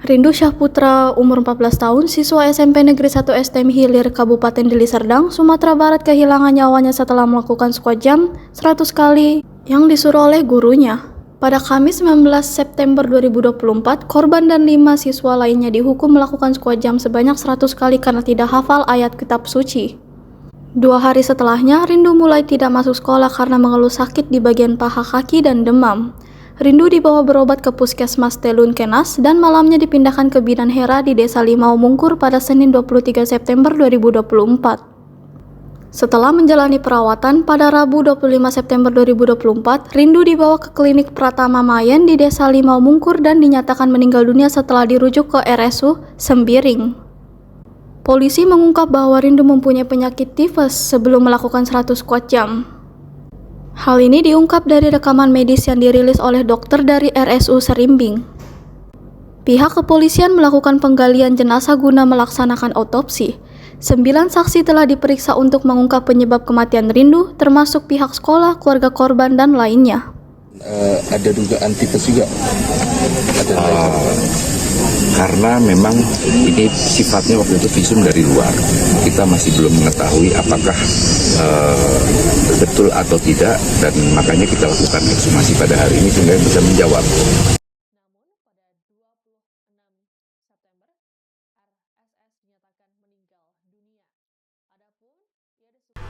Rindu Syahputra, umur 14 tahun, siswa SMP Negeri 1 STM Hilir, Kabupaten Deli Serdang, Sumatera Barat kehilangan nyawanya setelah melakukan squat jump 100 kali yang disuruh oleh gurunya. Pada Kamis 19 September 2024, korban dan 5 siswa lainnya dihukum melakukan squat jump sebanyak 100 kali karena tidak hafal ayat kitab suci. 2 hari setelahnya, Rindu mulai tidak masuk sekolah karena mengeluh sakit di bagian paha kaki dan demam. Rindu dibawa berobat ke Puskesmas Telun Kenas dan malamnya dipindahkan ke Bidan Hera di Desa Limau Mungkur pada Senin 23 September 2024. Setelah menjalani perawatan, pada Rabu 25 September 2024, Rindu dibawa ke klinik Pratama Mayen di Desa Limau Mungkur dan dinyatakan meninggal dunia setelah dirujuk ke RSU Sembiring. Polisi mengungkap bahwa Rindu mempunyai penyakit tifus sebelum melakukan 100 squat jump. Hal ini diungkap dari rekaman medis yang dirilis oleh dokter dari RSU Serimbing. Pihak kepolisian melakukan penggalian jenazah guna melaksanakan otopsi. 9 saksi telah diperiksa untuk mengungkap penyebab kematian Rindu, termasuk pihak sekolah, keluarga korban, dan lainnya. Ada dugaan tipes juga? Karena memang ini sifatnya waktu itu visum dari luar, kita masih belum mengetahui apakah betul atau tidak, dan makanya kita lakukan ekshumasi pada hari ini sehingga bisa menjawab.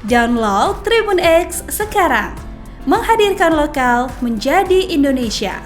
Download Tribun X sekarang, menghadirkan lokal menjadi Indonesia.